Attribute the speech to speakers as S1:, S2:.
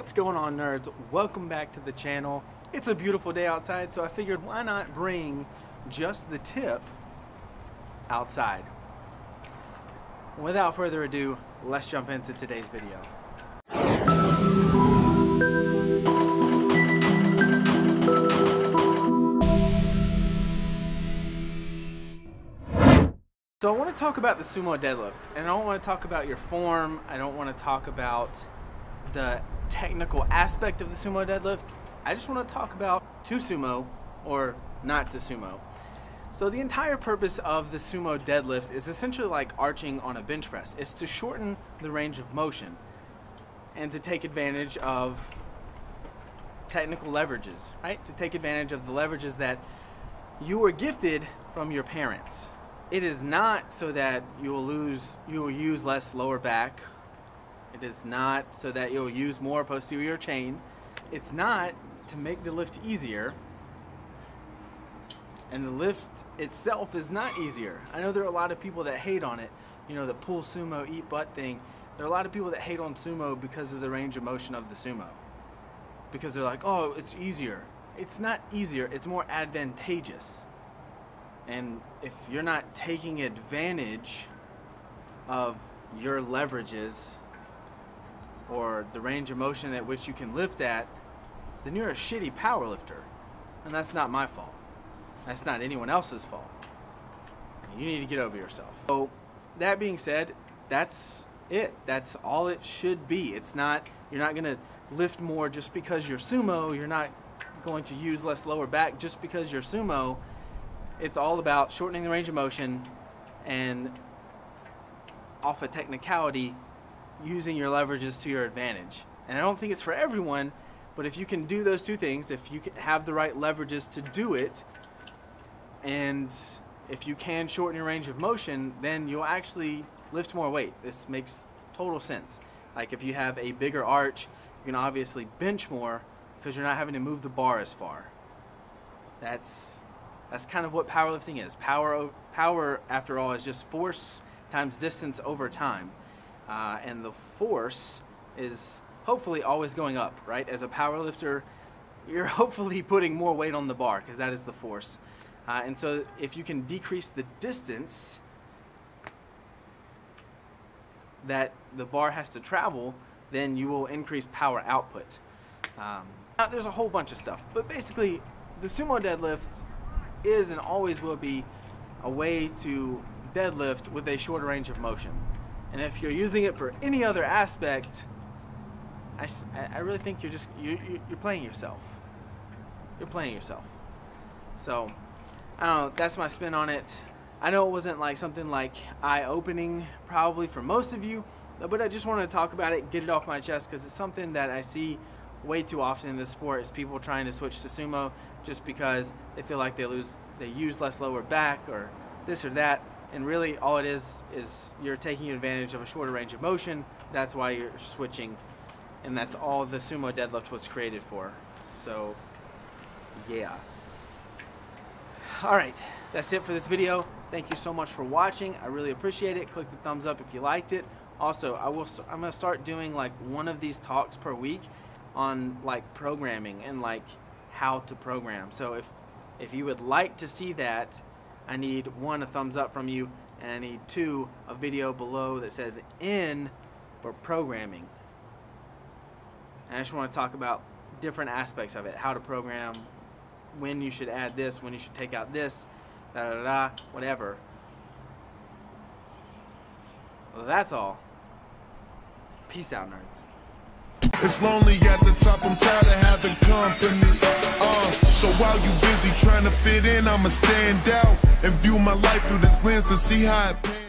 S1: What's going on, nerds? Welcome back to the channel. It's a beautiful day outside, so I figured why not bring just the tip outside. Without further ado, let's jump into today's video. So I want to talk about the sumo deadlift, and I don't want to talk about your form. I don't want to talk about the technical aspect of the sumo deadlift. I just want to talk about to sumo or not to sumo. So the entire purpose of the sumo deadlift is essentially like arching on a bench press. It's to shorten the range of motion and to take advantage of technical leverages, right? To take advantage of the leverages that you were gifted from your parents. It is not so that you will use less lower back. It is not so that you'll use more posterior chain. It's not to make the lift easier. And the lift itself is not easier. I know there are a lot of people that hate on it. You know, the pull sumo, eat butt thing. There are a lot of people that hate on sumo because of the range of motion of the sumo. Because they're like, oh, it's easier. It's not easier, it's more advantageous. And if you're not taking advantage of your leverages or the range of motion at which you can lift at, then you're a shitty power lifter. And that's not my fault. That's not anyone else's fault. You need to get over yourself. So that being said, that's it. That's all it should be. It's not, you're not gonna lift more just because you're sumo. You're not going to use less lower back just because you're sumo. It's all about shortening the range of motion and off a technicality, using your leverages to your advantage. And I don't think it's for everyone, but if you can do those two things, if you can have the right leverages to do it, and if you can shorten your range of motion, then you'll actually lift more weight. This makes total sense. Like if you have a bigger arch, you can obviously bench more because you're not having to move the bar as far. That's kind of what powerlifting is. Power, after all, is just force times distance over time. And the force is hopefully always going up, right? As a powerlifter, you're hopefully putting more weight on the bar because that is the force. And so if you can decrease the distance that the bar has to travel, then you will increase power output. Now, there's a whole bunch of stuff, but basically the sumo deadlift is and always will be a way to deadlift with a shorter range of motion. And if you're using it for any other aspect, I really think you're playing yourself. You're playing yourself. So I don't know, that's my spin on it. I know it wasn't like something like eye-opening probably for most of you, but I just wanted to talk about it, get it off my chest, because it's something that I see way too often in this sport is people trying to switch to sumo just because they feel like they use less lower back or this or that, and really all it is you're taking advantage of a shorter range of motion. That's why you're switching, and that's all the sumo deadlift was created for. So yeah. Alright, that's it for this video. Thank you so much for watching. I really appreciate it. Click the thumbs up if you liked it. Also, I'm gonna start doing like one of these talks per week on like programming and like how to program. So if you would like to see that, I need 1, a thumbs up from you, and I need 2, a video below that says N for programming. And I just want to talk about different aspects of it, how to program, when you should add this, when you should take out this, whatever. Well, that's all. Peace out, nerds.
S2: It's lonely at the top, I'm tired of having company. So while you busy trying to fit in, I'ma stand out and view my life through this lens to see how it pans.